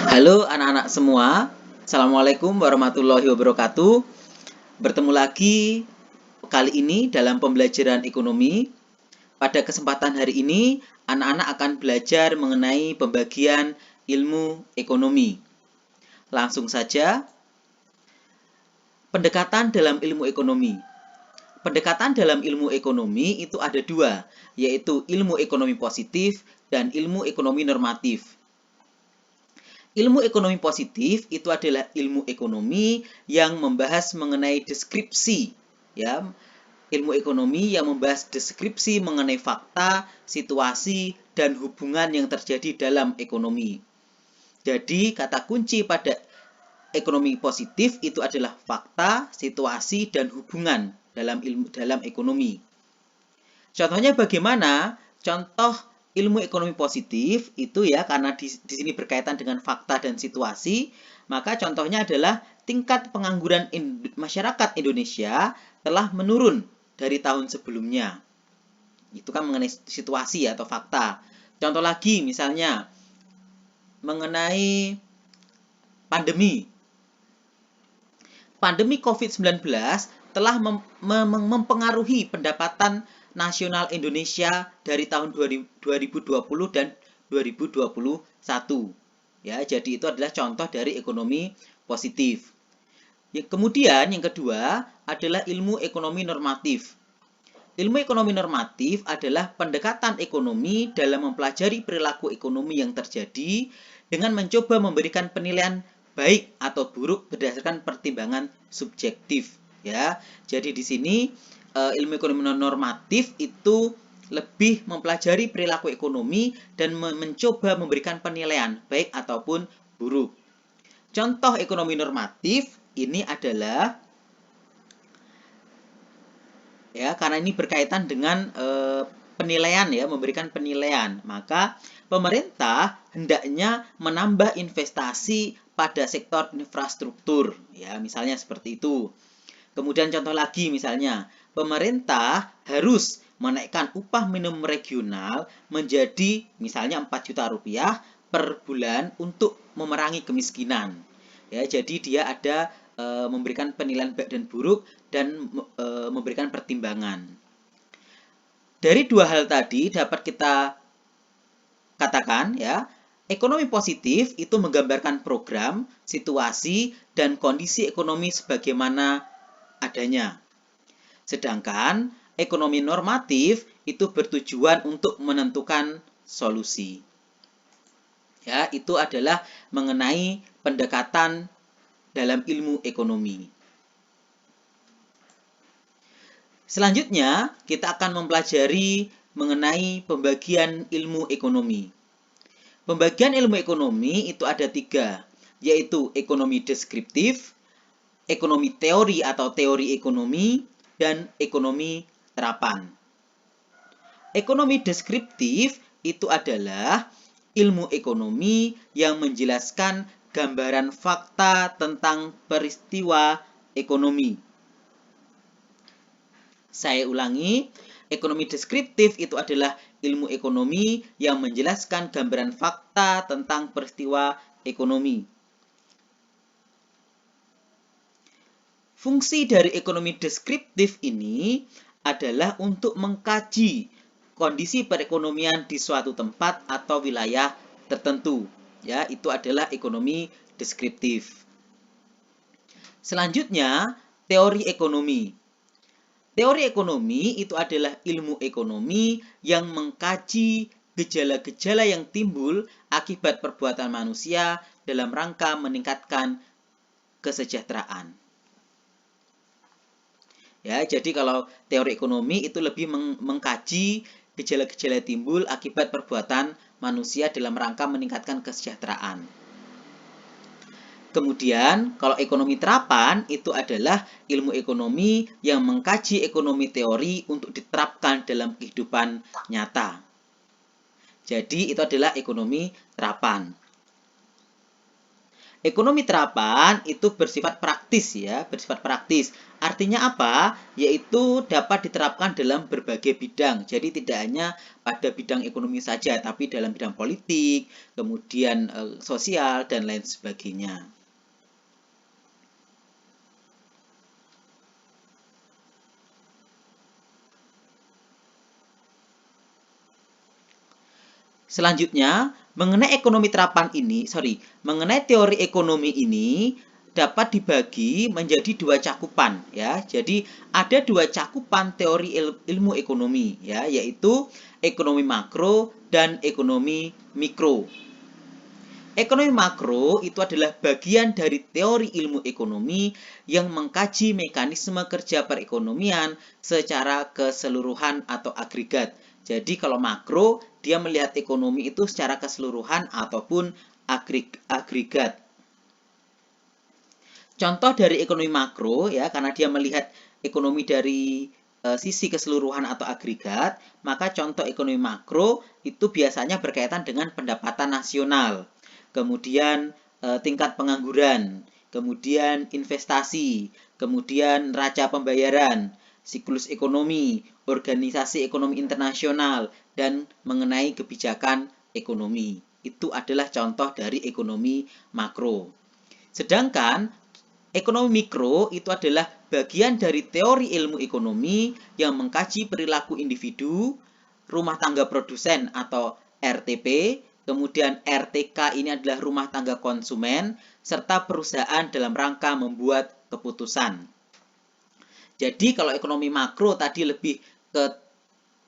Halo anak-anak semua, Assalamualaikum warahmatullahi wabarakatuh. Bertemu lagi kali ini dalam pembelajaran ekonomi. Pada kesempatan hari ini, anak-anak akan belajar mengenai pembagian ilmu ekonomi. Langsung saja, pendekatan dalam ilmu ekonomi. Pendekatan dalam ilmu ekonomi itu ada dua, yaitu ilmu ekonomi positif dan ilmu ekonomi normatif. Ilmu ekonomi positif itu adalah ilmu ekonomi yang membahas mengenai deskripsi, ya. Ilmu ekonomi yang membahas deskripsi mengenai fakta, situasi, dan hubungan yang terjadi dalam ekonomi. Jadi, kata kunci pada ekonomi positif itu adalah fakta, situasi, dan hubungan dalam ekonomi. Contohnya bagaimana? Contoh ilmu ekonomi positif itu ya, karena di sini berkaitan dengan fakta dan situasi, maka contohnya adalah tingkat pengangguran masyarakat Indonesia telah menurun dari tahun sebelumnya. Itu kan mengenai situasi atau fakta. Contoh lagi misalnya mengenai pandemi. Pandemi COVID-19 telah mempengaruhi pendapatan nasional Indonesia dari tahun 2020 dan 2021. Ya, jadi itu adalah contoh dari ekonomi positif. Kemudian yang kedua adalah ilmu ekonomi normatif. Ilmu ekonomi normatif adalah pendekatan ekonomi dalam mempelajari perilaku ekonomi yang terjadi dengan mencoba memberikan penilaian baik atau buruk berdasarkan pertimbangan subjektif. Ya, jadi di sini ilmu ekonomi normatif itu lebih mempelajari perilaku ekonomi dan mencoba memberikan penilaian baik ataupun buruk. Contoh ekonomi normatif ini adalah ya, karena ini berkaitan dengan penilaian ya, memberikan penilaian. Maka pemerintah hendaknya menambah investasi pada sektor infrastruktur ya, misalnya seperti itu. Kemudian contoh lagi misalnya, pemerintah harus menaikkan upah minimum regional menjadi misalnya 4 juta rupiah per bulan untuk memerangi kemiskinan. Ya, jadi dia ada memberikan penilaian baik dan buruk dan memberikan pertimbangan. Dari dua hal tadi dapat kita katakan ya, ekonomi positif itu menggambarkan program, situasi, dan kondisi ekonomi sebagaimana adanya. Sedangkan ekonomi normatif itu bertujuan untuk menentukan solusi. Ya, itu adalah mengenai pendekatan dalam ilmu ekonomi. Selanjutnya, kita akan mempelajari mengenai pembagian ilmu ekonomi. Pembagian ilmu ekonomi itu ada tiga, yaitu ekonomi deskriptif, ekonomi teori atau teori ekonomi, dan ekonomi terapan. Ekonomi deskriptif itu adalah ilmu ekonomi yang menjelaskan gambaran fakta tentang peristiwa ekonomi. Saya ulangi, ekonomi deskriptif itu adalah ilmu ekonomi yang menjelaskan gambaran fakta tentang peristiwa ekonomi. Fungsi dari ekonomi deskriptif ini adalah untuk mengkaji kondisi perekonomian di suatu tempat atau wilayah tertentu. Ya, itu adalah ekonomi deskriptif. Selanjutnya, teori ekonomi. Teori ekonomi itu adalah ilmu ekonomi yang mengkaji gejala-gejala yang timbul akibat perbuatan manusia dalam rangka meningkatkan kesejahteraan. Ya, jadi kalau teori ekonomi itu lebih mengkaji gejala-gejala timbul akibat perbuatan manusia dalam rangka meningkatkan kesejahteraan. Kemudian, kalau ekonomi terapan itu adalah ilmu ekonomi yang mengkaji ekonomi teori untuk diterapkan dalam kehidupan nyata. Jadi, itu adalah ekonomi terapan. Ekonomi terapan itu bersifat praktis ya, bersifat praktis. Artinya apa? Yaitu dapat diterapkan dalam berbagai bidang. Jadi tidak hanya pada bidang ekonomi saja, tapi dalam bidang politik, kemudian sosial dan lain sebagainya. Selanjutnya, mengenai teori ekonomi ini dapat dibagi menjadi dua cakupan ya. Jadi ada dua cakupan teori ilmu ekonomi ya, yaitu ekonomi makro dan ekonomi mikro. Ekonomi makro itu adalah bagian dari teori ilmu ekonomi yang mengkaji mekanisme kerja perekonomian secara keseluruhan atau agregat. Jadi kalau makro, dia melihat ekonomi itu secara keseluruhan ataupun agregat. Contoh dari ekonomi makro ya, karena dia melihat ekonomi dari sisi keseluruhan atau agregat, maka contoh ekonomi makro itu biasanya berkaitan dengan pendapatan nasional, kemudian tingkat pengangguran, kemudian investasi, kemudian neraca pembayaran, siklus ekonomi, organisasi ekonomi internasional, dan mengenai kebijakan ekonomi. Itu adalah contoh dari ekonomi makro. Sedangkan ekonomi mikro itu adalah bagian dari teori ilmu ekonomi yang mengkaji perilaku individu, rumah tangga produsen atau RTP, kemudian RTK ini adalah rumah tangga konsumen, serta perusahaan dalam rangka membuat keputusan. Jadi kalau ekonomi makro tadi lebih ke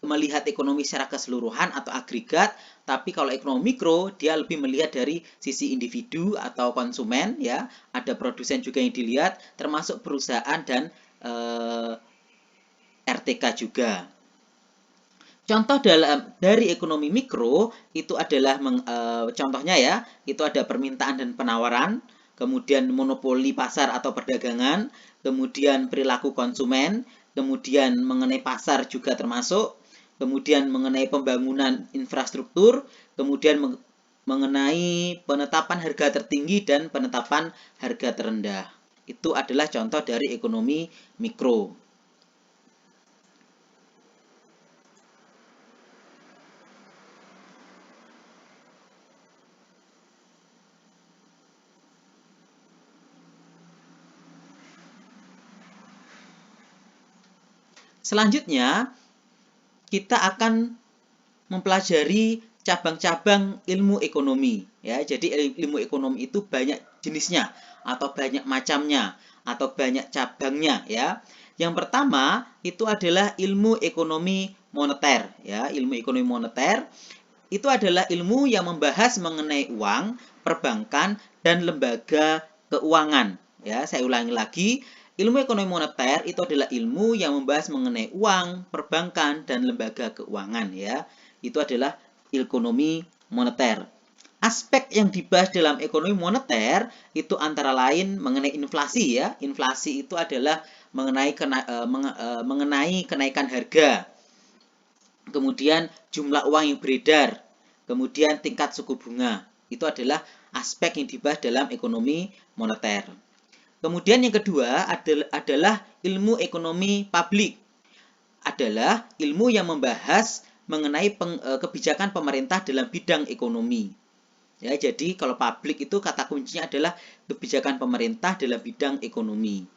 melihat ekonomi secara keseluruhan atau agregat, tapi kalau ekonomi mikro dia lebih melihat dari sisi individu atau konsumen ya, ada produsen juga yang dilihat, termasuk perusahaan dan RTK juga. Contoh dari ekonomi mikro itu adalah contohnya ya, itu ada permintaan dan penawaran, kemudian monopoli pasar atau perdagangan, kemudian perilaku konsumen, kemudian mengenai pasar juga termasuk, kemudian mengenai pembangunan infrastruktur, kemudian mengenai penetapan harga tertinggi dan penetapan harga terendah. Itu adalah contoh dari ekonomi mikro. Selanjutnya, kita akan mempelajari cabang-cabang ilmu ekonomi ya. Jadi ilmu ekonomi itu banyak jenisnya atau banyak macamnya atau banyak cabangnya ya. Yang pertama itu adalah ilmu ekonomi moneter ya. Ilmu ekonomi moneter itu adalah ilmu yang membahas mengenai uang, perbankan dan lembaga keuangan ya. Saya ulangi lagi, ilmu ekonomi moneter itu adalah ilmu yang membahas mengenai uang, perbankan dan lembaga keuangan ya. Itu adalah ekonomi moneter. Aspek yang dibahas dalam ekonomi moneter itu antara lain mengenai inflasi ya. Inflasi itu adalah mengenai kenaikan harga. Kemudian jumlah uang yang beredar. Kemudian tingkat suku bunga. Itu adalah aspek yang dibahas dalam ekonomi moneter. Kemudian yang kedua adalah ilmu ekonomi publik. Adalah ilmu yang membahas mengenai kebijakan pemerintah dalam bidang ekonomi. Ya, jadi kalau publik itu kata kuncinya adalah kebijakan pemerintah dalam bidang ekonomi.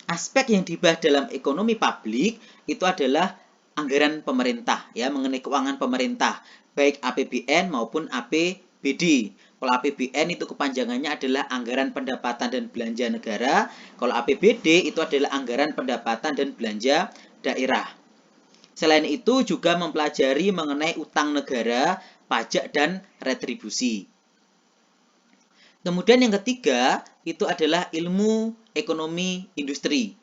Aspek yang dibahas dalam ekonomi publik itu adalah anggaran pemerintah ya, mengenai keuangan pemerintah, baik APBN maupun APBD. Kalau APBN itu kepanjangannya adalah anggaran pendapatan dan belanja negara, kalau APBD itu adalah anggaran pendapatan dan belanja daerah. Selain itu juga mempelajari mengenai utang negara, pajak dan retribusi. Kemudian yang ketiga itu adalah ilmu ekonomi industri.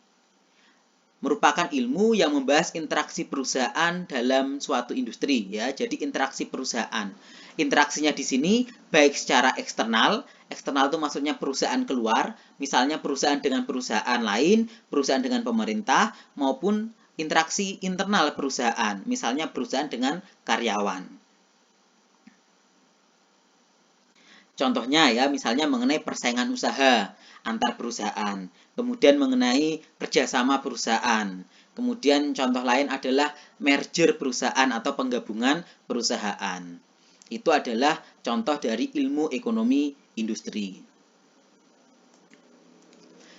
Merupakan ilmu yang membahas interaksi perusahaan dalam suatu industri ya. Jadi interaksi perusahaan. Interaksinya di sini baik secara eksternal itu maksudnya perusahaan keluar, misalnya perusahaan dengan perusahaan lain, perusahaan dengan pemerintah, maupun interaksi internal perusahaan, misalnya perusahaan dengan karyawan. Contohnya ya, misalnya mengenai persaingan usaha antar perusahaan, kemudian mengenai kerjasama perusahaan, kemudian contoh lain adalah merger perusahaan atau penggabungan perusahaan. Itu adalah contoh dari ilmu ekonomi industri.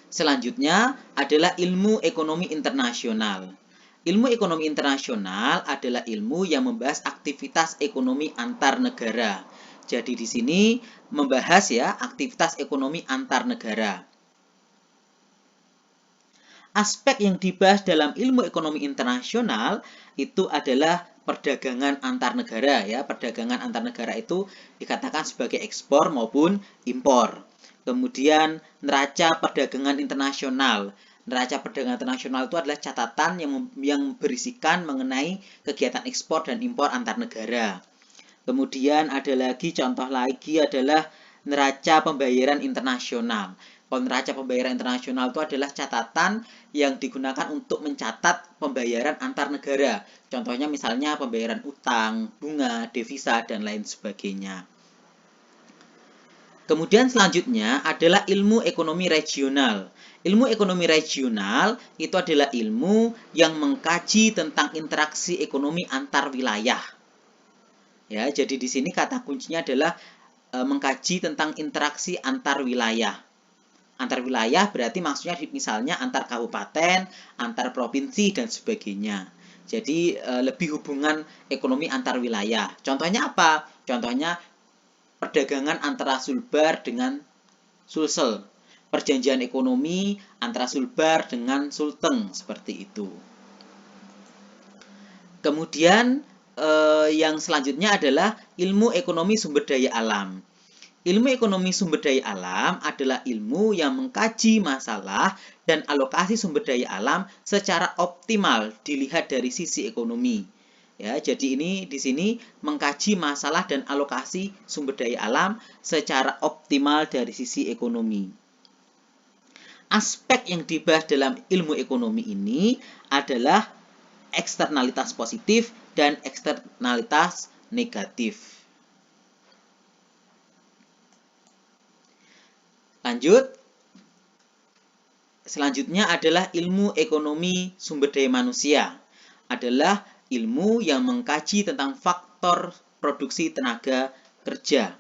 Selanjutnya adalah ilmu ekonomi internasional. Ilmu ekonomi internasional adalah ilmu yang membahas aktivitas ekonomi antar negara. Jadi di sini membahas ya aktivitas ekonomi antar negara. Aspek yang dibahas dalam ilmu ekonomi internasional itu adalah perdagangan antar negara ya. Perdagangan antar negara itu dikatakan sebagai ekspor maupun impor. Kemudian neraca perdagangan internasional. Neraca perdagangan internasional itu adalah catatan yang berisikan mengenai kegiatan ekspor dan impor antar negara. Kemudian ada lagi contoh lagi adalah neraca pembayaran internasional. Neraca pembayaran internasional itu adalah catatan yang digunakan untuk mencatat pembayaran antar negara. Contohnya misalnya pembayaran utang, bunga, devisa, dan lain sebagainya. Kemudian selanjutnya adalah ilmu ekonomi regional. Ilmu ekonomi regional itu adalah ilmu yang mengkaji tentang interaksi ekonomi antar wilayah. Ya, jadi di sini kata kuncinya adalah mengkaji tentang interaksi antar wilayah. Antar wilayah berarti maksudnya misalnya antar kabupaten, antar provinsi, dan sebagainya. Jadi lebih hubungan ekonomi antar wilayah. Contohnya apa? Contohnya perdagangan antara Sulbar dengan Sulsel. Perjanjian ekonomi antara Sulbar dengan Sulteng, seperti itu. Kemudian yang selanjutnya adalah ilmu ekonomi sumber daya alam. Ilmu ekonomi sumber daya alam adalah ilmu yang mengkaji masalah dan alokasi sumber daya alam secara optimal dilihat dari sisi ekonomi. Ya, jadi ini di sini mengkaji masalah dan alokasi sumber daya alam secara optimal dari sisi ekonomi. Aspek yang dibahas dalam ilmu ekonomi ini adalah eksternalitas positif dan eksternalitas negatif. Lanjut. Selanjutnya adalah ilmu ekonomi sumber daya manusia. Adalah ilmu yang mengkaji tentang faktor produksi tenaga kerja.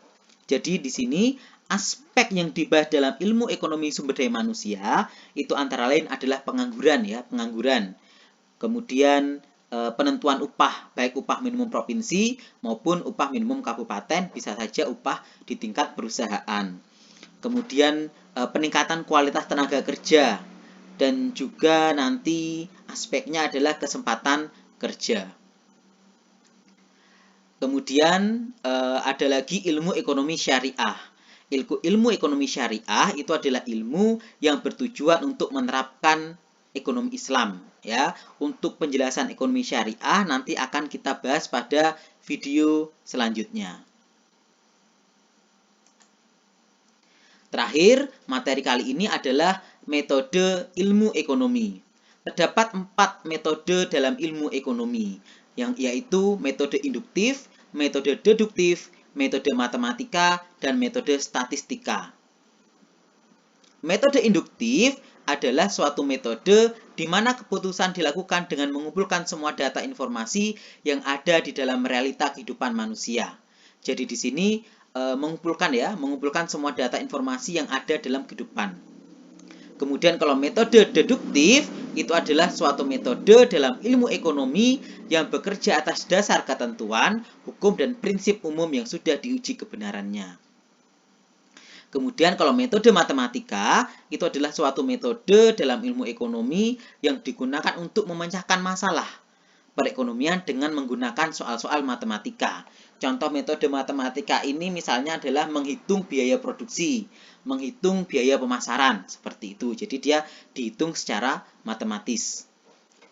Jadi di sini aspek yang dibahas dalam ilmu ekonomi sumber daya manusia itu antara lain adalah pengangguran ya, pengangguran. Kemudian penentuan upah, baik upah minimum provinsi maupun upah minimum kabupaten, bisa saja upah di tingkat perusahaan. Kemudian peningkatan kualitas tenaga kerja, dan juga nanti aspeknya adalah kesempatan kerja. Kemudian ada lagi ilmu ekonomi syariah. Ilmu ekonomi syariah itu adalah ilmu yang bertujuan untuk menerapkan ekonomi Islam. Ya, untuk penjelasan ekonomi syariah nanti akan kita bahas pada video selanjutnya. Terakhir, materi kali ini adalah metode ilmu ekonomi. Terdapat 4 metode dalam ilmu ekonomi, yaitu metode induktif, metode deduktif, metode matematika, dan metode statistika. Metode induktif adalah suatu metode di mana keputusan dilakukan dengan mengumpulkan semua data informasi yang ada di dalam realita kehidupan manusia. Jadi di sini mengumpulkan semua data informasi yang ada dalam kehidupan. Kemudian kalau metode deduktif itu adalah suatu metode dalam ilmu ekonomi yang bekerja atas dasar ketentuan, hukum, dan prinsip umum yang sudah diuji kebenarannya. Kemudian kalau metode matematika itu adalah suatu metode dalam ilmu ekonomi yang digunakan untuk memecahkan masalah perekonomian dengan menggunakan soal-soal matematika. Contoh metode matematika ini misalnya adalah menghitung biaya produksi, menghitung biaya pemasaran, seperti itu. Jadi dia dihitung secara matematis.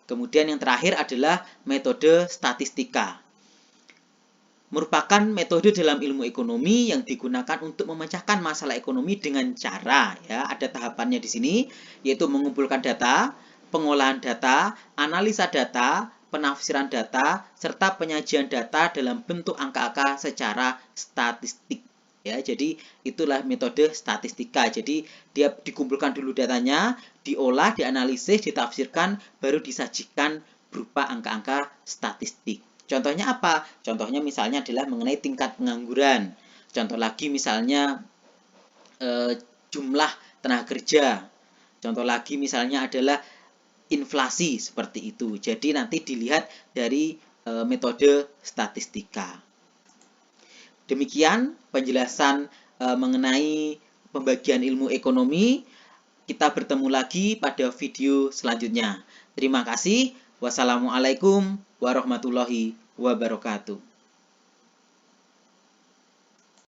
Kemudian yang terakhir adalah metode statistika. Merupakan metode dalam ilmu ekonomi yang digunakan untuk memecahkan masalah ekonomi dengan cara, ya, ada tahapannya di sini, yaitu mengumpulkan data, pengolahan data, analisa data, penafsiran data, serta penyajian data dalam bentuk angka-angka secara statistik. ya. Jadi itulah metode statistika. Jadi dia dikumpulkan dulu datanya, diolah, dianalisis, ditafsirkan, baru disajikan berupa angka-angka statistik. Contohnya apa? Contohnya misalnya adalah mengenai tingkat pengangguran. Contoh lagi misalnya jumlah tenaga kerja. Contoh lagi misalnya adalah inflasi, seperti itu. Jadi nanti dilihat dari metode statistika. Demikian penjelasan mengenai pembagian ilmu ekonomi. Kita bertemu lagi pada video selanjutnya. Terima kasih. Wassalamualaikum warahmatullahi wabarakatuh.